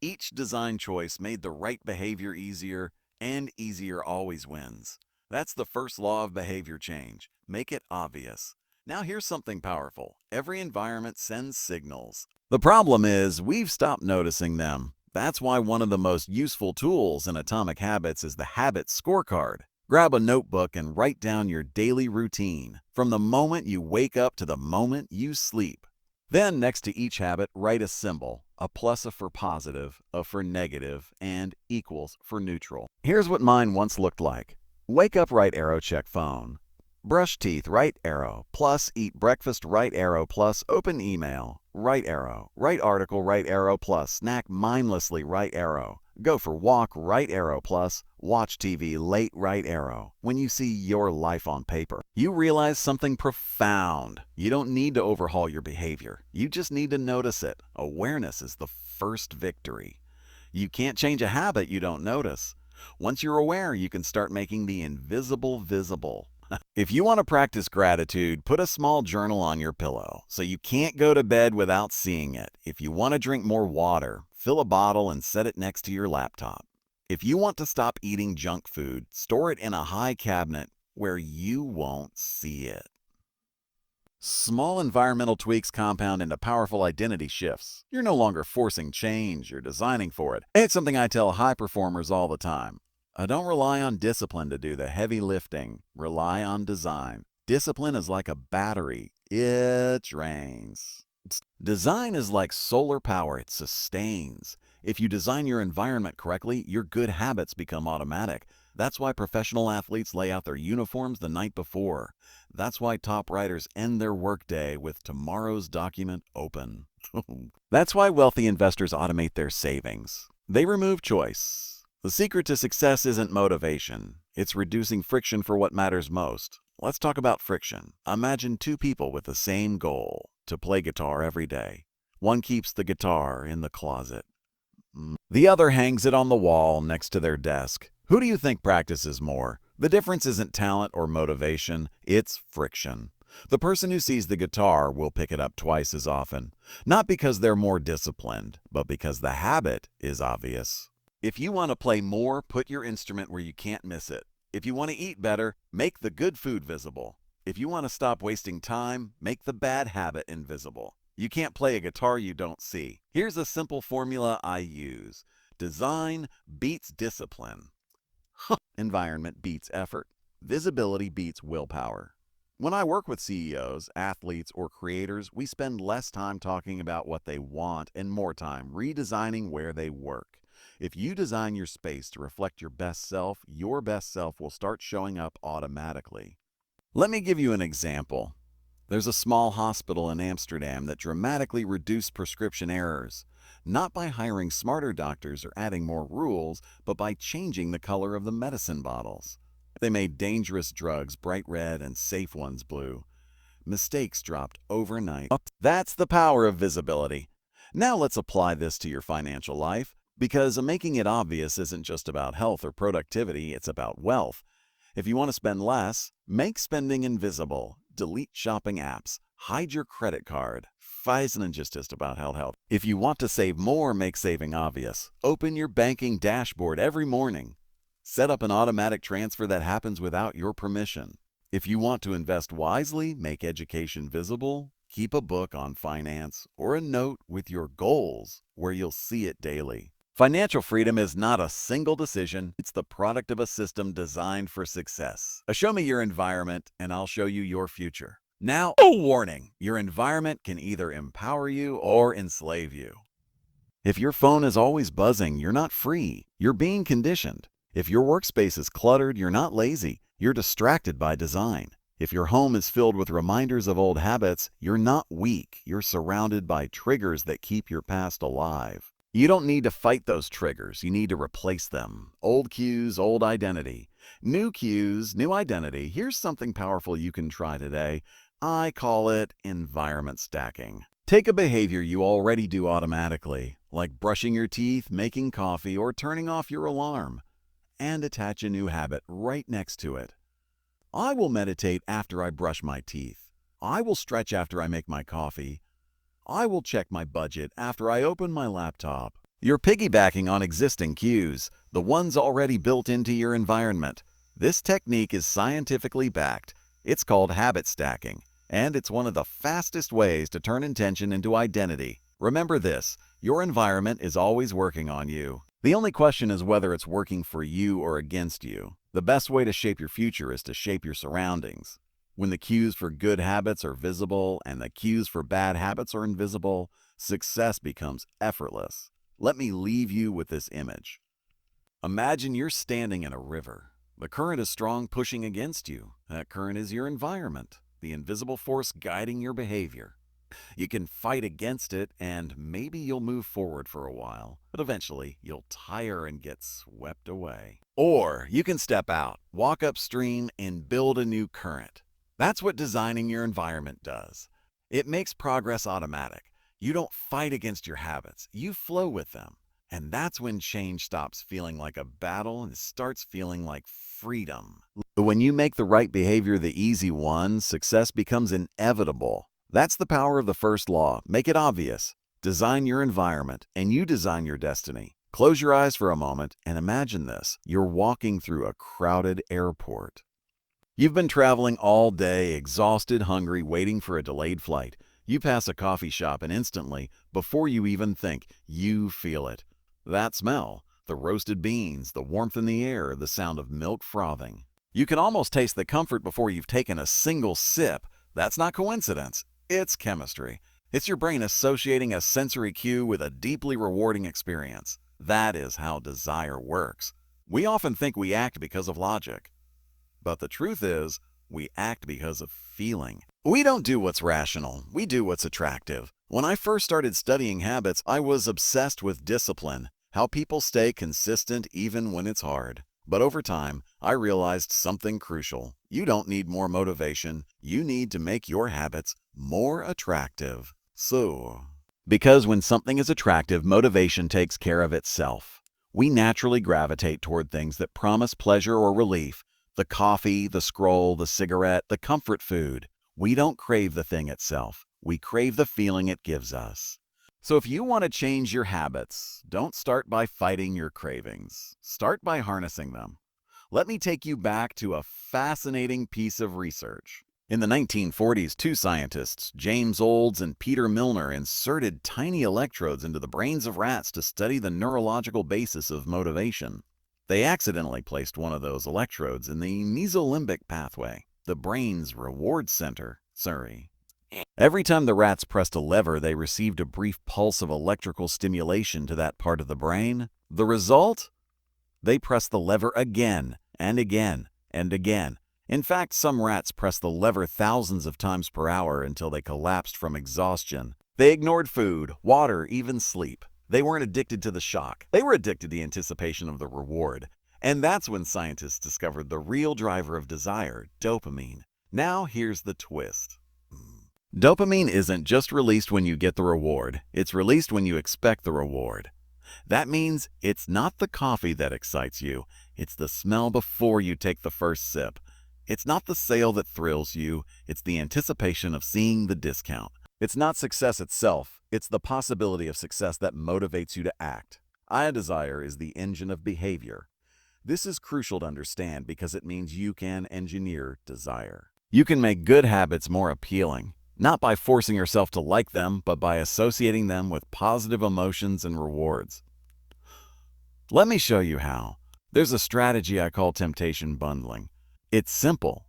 Each design choice made the right behavior easier, and easier always wins. That's the first law of behavior change. Make it obvious. Now here's something powerful. Every environment sends signals. The problem is we've stopped noticing them. That's why one of the most useful tools in Atomic Habits is the Habit Scorecard. Grab a notebook and write down your daily routine, from the moment you wake up to the moment you sleep. Then, next to each habit, write a symbol, a plus for positive, a for negative, and equals for neutral. Here's what mine once looked like. Wake up, right arrow, check phone. Brush teeth, right arrow, plus eat breakfast, right arrow, plus open email, right arrow, write article, right arrow, plus snack mindlessly, right arrow, go for walk, right arrow, plus watch TV late, right arrow. When you see your life on paper, you realize something profound. You don't need to overhaul your behavior. You just need to notice it. Awareness is the first victory. You can't change a habit you don't notice. Once you're aware, you can start making the invisible visible. If you want to practice gratitude, put a small journal on your pillow so you can't go to bed without seeing it. If you want to drink more water, fill a bottle and set it next to your laptop. If you want to stop eating junk food, store it in a high cabinet where you won't see it. Small environmental tweaks compound into powerful identity shifts. You're no longer forcing change, you're designing for it. It's something I tell high performers all the time. Don't rely on discipline to do the heavy lifting. Rely on design. Discipline is like a battery. It drains. Design is like solar power. It sustains. If you design your environment correctly, your good habits become automatic. That's why professional athletes lay out their uniforms the night before. That's why top writers end their workday with tomorrow's document open. That's why wealthy investors automate their savings. They remove choice. The secret to success isn't motivation. It's reducing friction for what matters most. Let's talk about friction. Imagine two people with the same goal, to play guitar every day. One keeps the guitar in the closet. The other hangs it on the wall next to their desk. Who do you think practices more? The difference isn't talent or motivation, it's friction. The person who sees the guitar will pick it up twice as often, not because they're more disciplined, but because the habit is obvious. If you want to play more, put your instrument where you can't miss it. If you want to eat better, make the good food visible. If you want to stop wasting time, make the bad habit invisible. You can't play a guitar you don't see. Here's a simple formula I use. Design beats discipline. Environment beats effort. Visibility beats willpower. When I work with CEOs, athletes, or creators, we spend less time talking about what they want and more time redesigning where they work. If you design your space to reflect your best self will start showing up automatically. Let me give you an example. There's a small hospital in Amsterdam that dramatically reduced prescription errors, not by hiring smarter doctors or adding more rules, but by changing the color of the medicine bottles. They made dangerous drugs bright red and safe ones blue. Mistakes dropped overnight. That's the power of visibility. Now let's apply this to your financial life. Because making it obvious isn't just about health or productivity, it's about wealth. If you want to spend less, make spending invisible. Delete shopping apps. Hide your credit card. Isn't just about health. If you want to save more, make saving obvious. Open your banking dashboard every morning. Set up an automatic transfer that happens without your permission. If you want to invest wisely, make education visible, keep a book on finance or a note with your goals where you'll see it daily. Financial freedom is not a single decision, it's the product of a system designed for success. Show me your environment and I'll show you your future. Now, warning, your environment can either empower you or enslave you. If your phone is always buzzing, you're not free, you're being conditioned. If your workspace is cluttered, you're not lazy, you're distracted by design. If your home is filled with reminders of old habits, you're not weak, you're surrounded by triggers that keep your past alive. You don't need to fight those triggers, you need to replace them. Old cues, old identity. New cues, new identity. Here's something powerful you can try today. I call it environment stacking. Take a behavior you already do automatically, like brushing your teeth, making coffee, or turning off your alarm, and attach a new habit right next to it. I will meditate after I brush my teeth. I will stretch after I make my coffee. I will check my budget after I open my laptop. You're piggybacking on existing cues, the ones already built into your environment. This technique is scientifically backed. It's called habit stacking, and it's one of the fastest ways to turn intention into identity. Remember this, your environment is always working on you. The only question is whether it's working for you or against you. The best way to shape your future is to shape your surroundings. When the cues for good habits are visible and the cues for bad habits are invisible, success becomes effortless. Let me leave you with this image. Imagine you're standing in a river. The current is strong, pushing against you. That current is your environment, the invisible force guiding your behavior. You can fight against it and maybe you'll move forward for a while, but eventually you'll tire and get swept away. Or you can step out, walk upstream, and build a new current. That's what designing your environment does. It makes progress automatic. You don't fight against your habits, you flow with them. And that's when change stops feeling like a battle and starts feeling like freedom. When you make the right behavior the easy one, success becomes inevitable. That's the power of the first law. Make it obvious. Design your environment, and you design your destiny. Close your eyes for a moment and imagine this. You're walking through a crowded airport. You've been traveling all day, exhausted, hungry, waiting for a delayed flight. You pass a coffee shop and instantly, before you even think, you feel it. That smell, the roasted beans, the warmth in the air, the sound of milk frothing. You can almost taste the comfort before you've taken a single sip. That's not coincidence. It's chemistry. It's your brain associating a sensory cue with a deeply rewarding experience. That is how desire works. We often think we act because of logic. But the truth is, we act because of feeling. We don't do what's rational, we do what's attractive. When I first started studying habits, I was obsessed with discipline, how people stay consistent even when it's hard. But over time, I realized something crucial. You don't need more motivation, you need to make your habits more attractive. Because when something is attractive, motivation takes care of itself. We naturally gravitate toward things that promise pleasure or relief. The coffee, the scroll, the cigarette, the comfort food. We don't crave the thing itself. We crave the feeling it gives us. So if you want to change your habits, don't start by fighting your cravings. Start by harnessing them. Let me take you back to a fascinating piece of research. In the 1940s, two scientists, James Olds and Peter Milner, inserted tiny electrodes into the brains of rats to study the neurological basis of motivation. They accidentally placed one of those electrodes in the mesolimbic pathway, the brain's reward center. Every time the rats pressed a lever, they received a brief pulse of electrical stimulation to that part of the brain. The result? They pressed the lever again and again and again. In fact, some rats pressed the lever thousands of times per hour until they collapsed from exhaustion. They ignored food, water, even sleep. They weren't addicted to the shock. They were addicted to the anticipation of the reward. And that's when scientists discovered the real driver of desire, dopamine. Now here's the twist. Dopamine isn't just released when you get the reward. It's released when you expect the reward. That means it's not the coffee that excites you. It's the smell before you take the first sip. It's not the sale that thrills you. It's the anticipation of seeing the discount. It's not success itself. It's the possibility of success that motivates you to act. Desire is the engine of behavior. This is crucial to understand because it means you can engineer desire. You can make good habits more appealing, not by forcing yourself to like them, but by associating them with positive emotions and rewards. Let me show you how. There's a strategy I call temptation bundling. It's simple.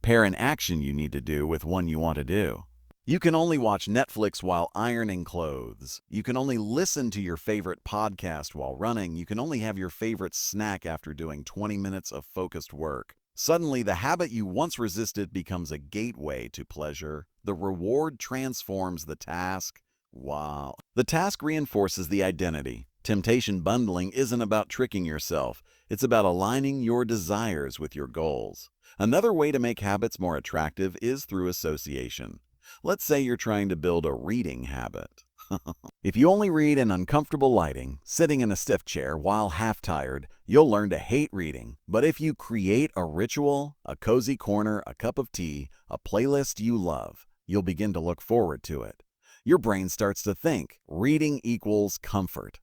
Pair an action you need to do with one you want to do. You can only watch Netflix while ironing clothes. You can only listen to your favorite podcast while running. You can only have your favorite snack after doing 20 minutes of focused work. Suddenly, the habit you once resisted becomes a gateway to pleasure. The reward transforms the task. Wow. The task reinforces the identity. Temptation bundling isn't about tricking yourself. It's about aligning your desires with your goals. Another way to make habits more attractive is through association. Let's say you're trying to build a reading habit. If you only read in uncomfortable lighting, sitting in a stiff chair while half-tired, you'll learn to hate reading. But if you create a ritual, a cozy corner, a cup of tea, a playlist you love, you'll begin to look forward to it. Your brain starts to think, reading equals comfort.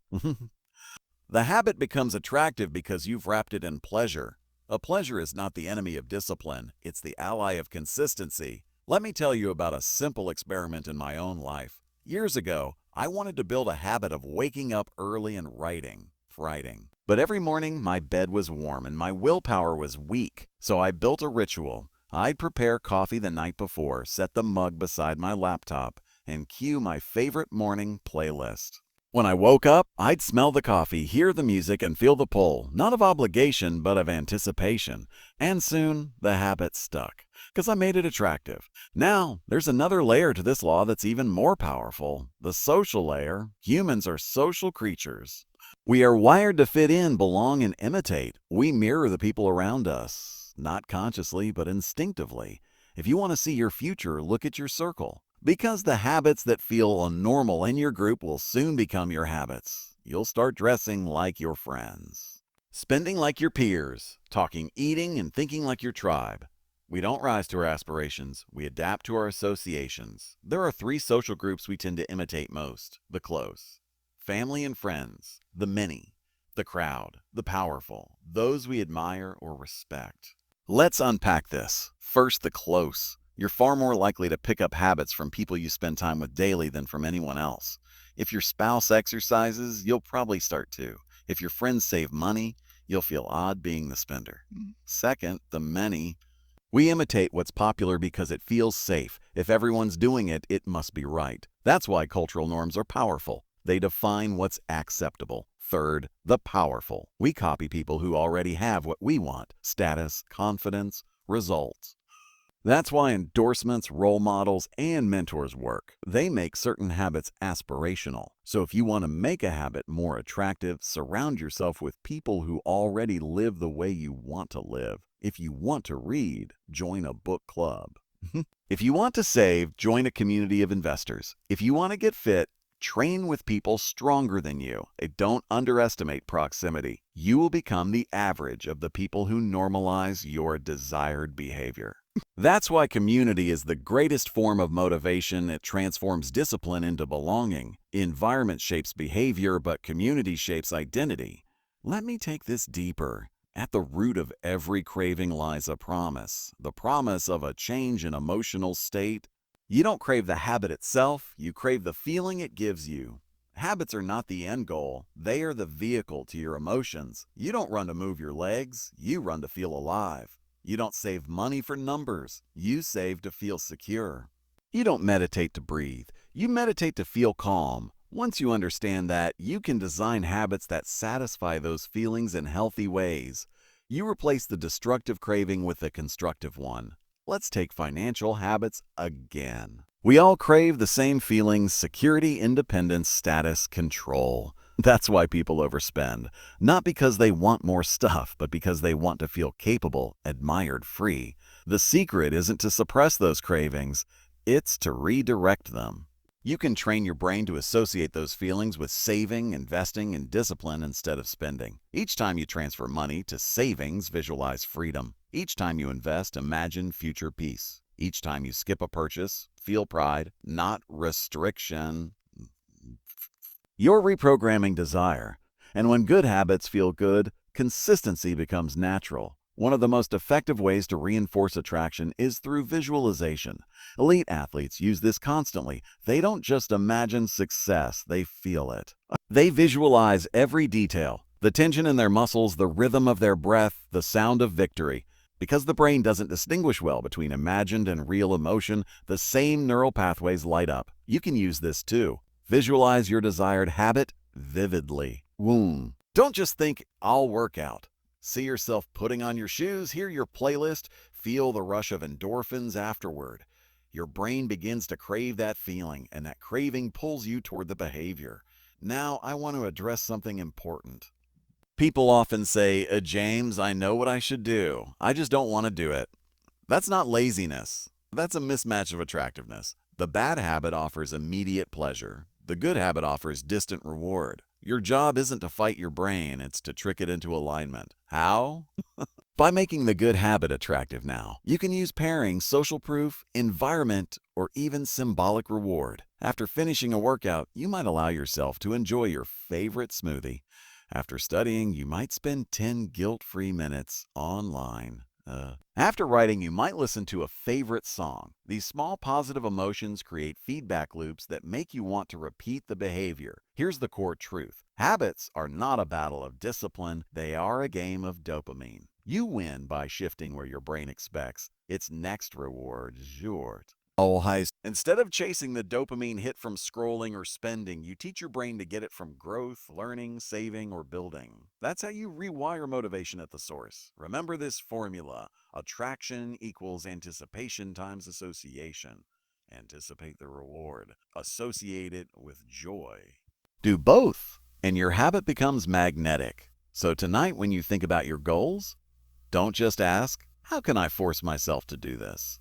The habit becomes attractive because you've wrapped it in pleasure. A pleasure is not the enemy of discipline, it's the ally of consistency. Let me tell you about a simple experiment in my own life. Years ago, I wanted to build a habit of waking up early and writing. But every morning, my bed was warm and my willpower was weak. So I built a ritual. I'd prepare coffee the night before, set the mug beside my laptop, and cue my favorite morning playlist. When I woke up, I'd smell the coffee, hear the music, and feel the pull, not of obligation, but of anticipation. And soon, the habit stuck, because I made it attractive. Now, there's another layer to this law that's even more powerful, the social layer. Humans are social creatures. We are wired to fit in, belong, and imitate. We mirror the people around us, not consciously, but instinctively. If you want to see your future, look at your circle. Because the habits that feel normal in your group will soon become your habits. You'll start dressing like your friends, spending like your peers, talking, eating, and thinking like your tribe. We don't rise to our aspirations, we adapt to our associations. There are 3 social groups we tend to imitate most: the close, family and friends; the many, the crowd, the powerful, those we admire or respect. Let's unpack this. First, the close. You're far more likely to pick up habits from people you spend time with daily than from anyone else. If your spouse exercises, you'll probably start to. If your friends save money, you'll feel odd being the spender. Second, the many. We imitate what's popular because it feels safe. If everyone's doing it, it must be right. That's why cultural norms are powerful. They define what's acceptable. Third, the powerful. We copy people who already have what we want: status, confidence, results. That's why endorsements, role models, and mentors work. They make certain habits aspirational. So if you want to make a habit more attractive, surround yourself with people who already live the way you want to live. If you want to read, join a book club. If you want to save, join a community of investors. If you want to get fit, train with people stronger than you. Don't underestimate proximity. You will become the average of the people who normalize your desired behavior. That's why community is the greatest form of motivation. It transforms discipline into belonging. Environment shapes behavior, but community shapes identity. Let me take this deeper. At the root of every craving lies a promise, the promise of a change in emotional state. You don't crave the habit itself, you crave the feeling it gives you. Habits are not the end goal, they are the vehicle to your emotions. You don't run to move your legs, you run to feel alive. You don't save money for numbers, you save to feel secure. You don't meditate to breathe, you meditate to feel calm. Once you understand that, you can design habits that satisfy those feelings in healthy ways. You replace the destructive craving with a constructive one. Let's take financial habits again. We all crave the same feelings: security, independence, status, control. That's why people overspend. Not because they want more stuff, but because they want to feel capable, admired, free. The secret isn't to suppress those cravings, it's to redirect them. You can train your brain to associate those feelings with saving, investing, and discipline instead of spending. Each time you transfer money to savings, visualize freedom. Each time you invest, imagine future peace. Each time you skip a purchase, feel pride, not restriction. You're reprogramming desire. And when good habits feel good, consistency becomes natural. One of the most effective ways to reinforce attraction is through visualization. Elite athletes use this constantly. They don't just imagine success, they feel it. They visualize every detail, the tension in their muscles, the rhythm of their breath, the sound of victory. Because the brain doesn't distinguish well between imagined and real emotion, the same neural pathways light up. You can use this too. Visualize your desired habit vividly. Don't just think, I'll work out. See yourself putting on your shoes, hear your playlist, feel the rush of endorphins afterward. Your brain begins to crave that feeling, and that craving pulls you toward the behavior. Now, I want to address something important. People often say, James, I know what I should do. I just don't want to do it. That's not laziness. That's a mismatch of attractiveness. The bad habit offers immediate pleasure. The good habit offers distant reward. Your job isn't to fight your brain, it's to trick it into alignment. How? By making the good habit attractive now, you can use pairing, social proof, environment, or even symbolic reward. After finishing a workout, you might allow yourself to enjoy your favorite smoothie. After studying, you might spend 10 guilt-free minutes online. After writing, you might listen to a favorite song. These small positive emotions create feedback loops that make you want to repeat the behavior. Here's the core truth. Habits are not a battle of discipline. They are a game of dopamine. You win by shifting where your brain expects its next reward. Instead of chasing the dopamine hit from scrolling or spending, you teach your brain to get it from growth, learning, saving, or building. That's how you rewire motivation at the source. Remember this formula. Attraction equals anticipation times association. Anticipate the reward. Associate it with joy. Do both, and your habit becomes magnetic. So tonight when you think about your goals, don't just ask, how can I force myself to do this?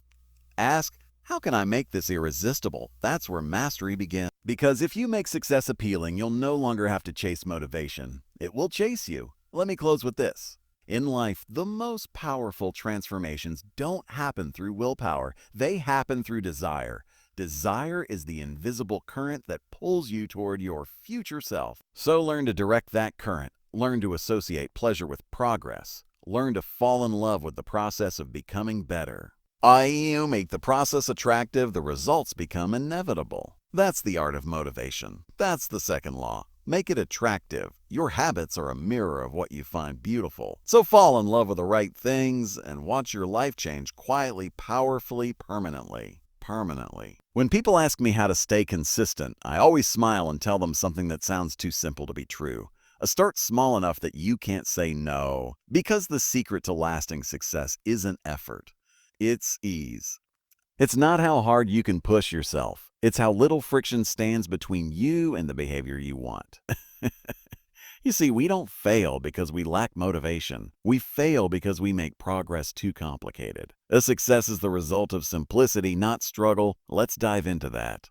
Ask, how can I make this irresistible? That's where mastery begins. Because if you make success appealing, you'll no longer have to chase motivation. It will chase you. Let me close with this. In life, the most powerful transformations don't happen through willpower. They happen through desire. Desire is the invisible current that pulls you toward your future self. So learn to direct that current. Learn to associate pleasure with progress. Learn to fall in love with the process of becoming better. You make the process attractive, the results become inevitable. That's the art of motivation. That's the second law. Make it attractive. Your habits are a mirror of what you find beautiful. So fall in love with the right things and watch your life change quietly, powerfully, permanently. When people ask me how to stay consistent, I always smile and tell them something that sounds too simple to be true. Start small enough that you can't say no. Because the secret to lasting success isn't effort. It's ease. It's not how hard you can push yourself. It's how little friction stands between you and the behavior you want. You see, we don't fail because we lack motivation. We fail because we make progress too complicated. A success is the result of simplicity, not struggle. Let's dive into that.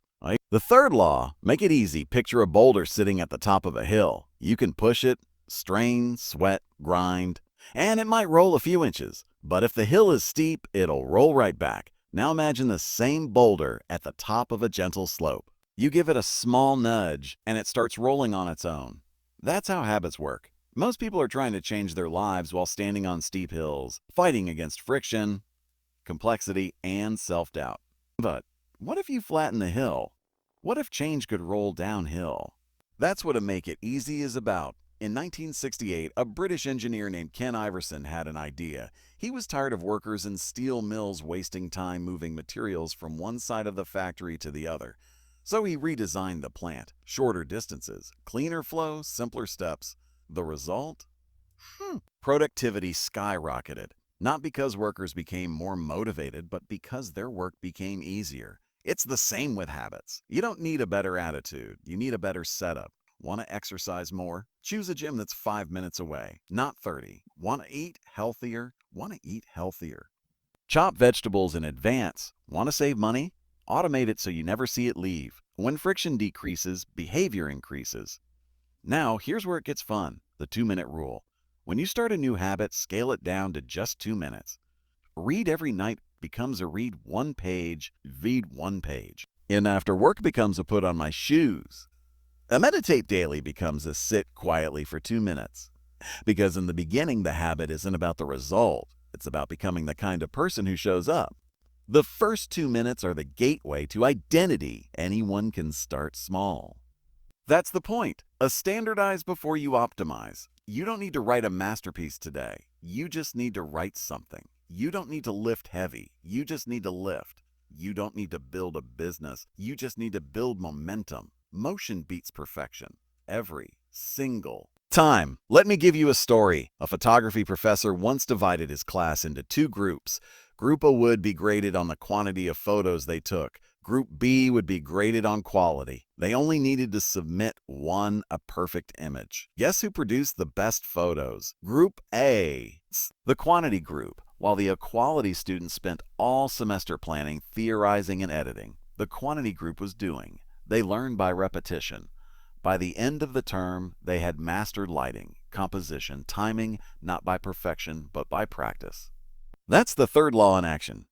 The third law, make it easy. Picture a boulder sitting at the top of a hill. You can push it, strain, sweat, grind, and it might roll a few inches. But if the hill is steep, it'll roll right back. Now imagine the same boulder at the top of a gentle slope. You give it a small nudge, and it starts rolling on its own. That's how habits work. Most people are trying to change their lives while standing on steep hills, fighting against friction, complexity, and self-doubt. But what if you flatten the hill? What if change could roll downhill? That's what a Make It Easy is about. In 1968, a British engineer named Ken Iverson had an idea. He was tired of workers in steel mills wasting time moving materials from one side of the factory to the other. So he redesigned the plant. Shorter distances, cleaner flow, simpler steps. The result? Productivity skyrocketed. Not because workers became more motivated, but because their work became easier. It's the same with habits. You don't need a better attitude. You need a better setup. Want to exercise more? Choose a gym that's 5 minutes away, not 30. Want to eat healthier? Want to eat healthier. Chop vegetables in advance. Want to save money? Automate it so you never see it leave. When friction decreases, behavior increases. Now, here's where it gets fun. The 2-minute rule. When you start a new habit, scale it down to just 2 minutes. Read every night becomes a read one page. And after work becomes a put on my shoes. A meditate daily becomes a sit quietly for 2 minutes. Because in the beginning, the habit isn't about the result. It's about becoming the kind of person who shows up. The first 2 minutes are the gateway to identity. Anyone can start small. That's the point. Standardize before you optimize. You don't need to write a masterpiece today. You just need to write something. You don't need to lift heavy. You just need to lift. You don't need to build a business. You just need to build momentum. Motion beats perfection. Every single time. Let me give you a story. A photography professor once divided his class into two groups. Group A would be graded on the quantity of photos they took. Group B would be graded on quality. They only needed to submit a perfect image. Guess who produced the best photos? Group A, the quantity group. While the quality students spent all semester planning, theorizing, and editing, the quantity group was doing. They learned by repetition. By the end of the term, they had mastered lighting, composition, timing, not by perfection, but by practice. That's the third law in action.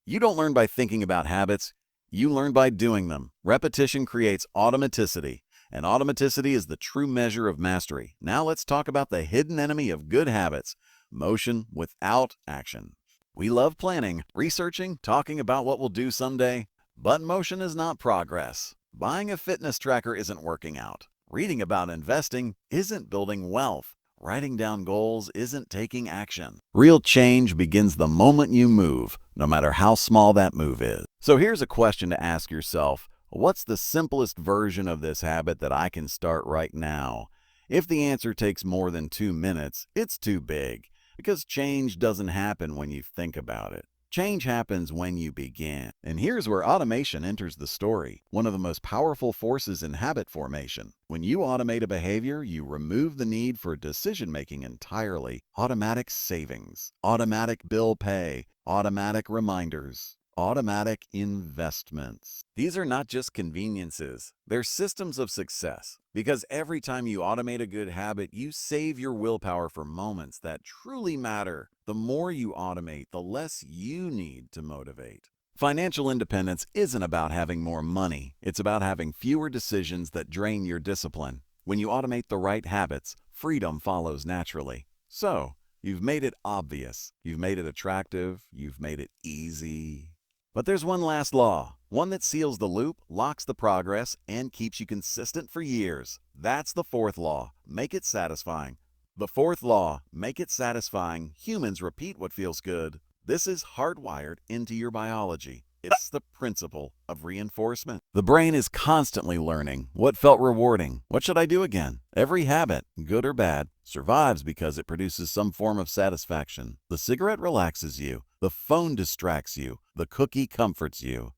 You don't learn by thinking about habits. You learn by doing them. Repetition creates automaticity, and automaticity is the true measure of mastery. Now let's talk about the hidden enemy of good habits, motion without action. We love planning, researching, talking about what we'll do someday, but motion is not progress. Buying a fitness tracker isn't working out. Reading about investing isn't building wealth. Writing down goals isn't taking action. Real change begins the moment you move, no matter how small that move is. So here's a question to ask yourself. What's the simplest version of this habit that I can start right now? If the answer takes more than 2 minutes, it's too big, because change doesn't happen when you think about it. Change happens when you begin. And here's where automation enters the story, one of the most powerful forces in habit formation. When you automate a behavior, you remove the need for decision-making entirely. Automatic savings, automatic bill pay, automatic reminders, automatic investments. These are not just conveniences, they're systems of success. Because every time you automate a good habit, you save your willpower for moments that truly matter. The more you automate, the less you need to motivate. Financial independence isn't about having more money. It's about having fewer decisions that drain your discipline. When you automate the right habits, freedom follows naturally. So, you've made it obvious. You've made it attractive. You've made it easy. But there's one last law, one that seals the loop, locks the progress, and keeps you consistent for years. That's the fourth law. Make it satisfying. The fourth law, make it satisfying. Humans repeat what feels good. This is hardwired into your biology. It's the principle of reinforcement. The brain is constantly learning what felt rewarding. What should I do again? Every habit, good or bad, survives because it produces some form of satisfaction. The cigarette relaxes you. The phone distracts you. The cookie comforts you.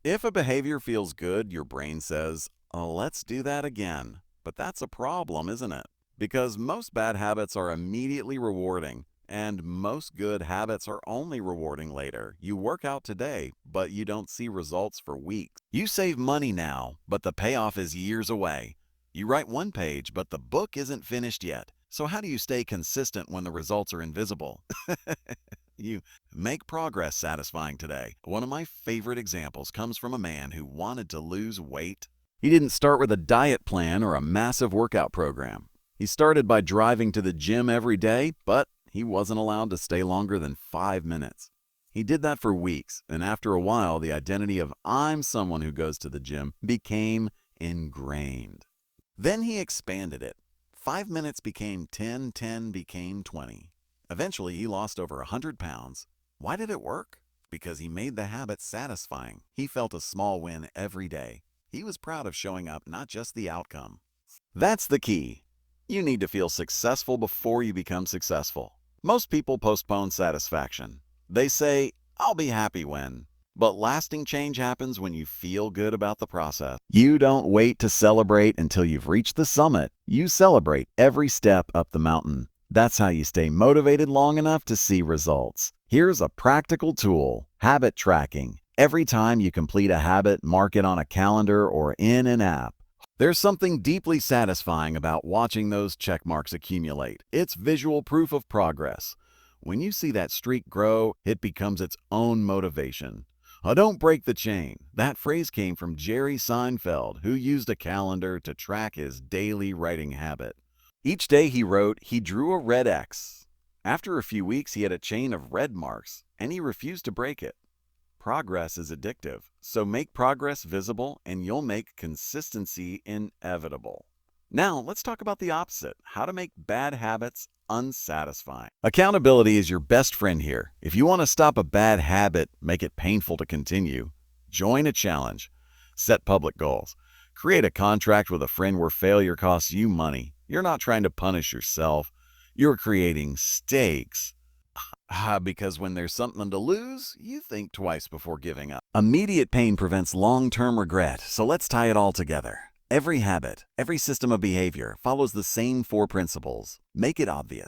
If a behavior feels good, your brain says, "Oh, let's do that again." But that's a problem, isn't it? Because most bad habits are immediately rewarding, and most good habits are only rewarding later. You work out today, but you don't see results for weeks. You save money now, but the payoff is years away. You write one page, but the book isn't finished yet. So how do you stay consistent when the results are invisible? You make progress satisfying today. One of my favorite examples comes from a man who wanted to lose weight. He didn't start with a diet plan or a massive workout program. He started by driving to the gym every day, but he wasn't allowed to stay longer than 5 minutes. He did that for weeks, and after a while, the identity of "I'm someone who goes to the gym" became ingrained. Then he expanded it. 5 minutes became 10, 10 became 20. Eventually, he lost over 100 pounds. Why did it work? Because he made the habit satisfying. He felt a small win every day. He was proud of showing up, not just the outcome. That's the key. You need to feel successful before you become successful. Most people postpone satisfaction. They say, "I'll be happy when." But lasting change happens when you feel good about the process. You don't wait to celebrate until you've reached the summit. You celebrate every step up the mountain. That's how you stay motivated long enough to see results. Here's a practical tool: habit tracking. Every time you complete a habit, mark it on a calendar or in an app. There's something deeply satisfying about watching those check marks accumulate. It's visual proof of progress. When you see that streak grow, it becomes its own motivation. Don't break the chain. That phrase came from Jerry Seinfeld, who used a calendar to track his daily writing habit. Each day he wrote, he drew a red X. After a few weeks, he had a chain of red marks, and he refused to break it. Progress is addictive, so make progress visible and you'll make consistency inevitable. Now, let's talk about the opposite, how to make bad habits unsatisfying. Accountability is your best friend here. If you want to stop a bad habit, make it painful to continue, join a challenge, set public goals, create a contract with a friend where failure costs you money. You're not trying to punish yourself, you're creating stakes. Because when there's something to lose, you think twice before giving up. Immediate pain prevents long-term regret, so let's tie it all together. Every habit, every system of behavior follows the same 4 principles. Make it obvious.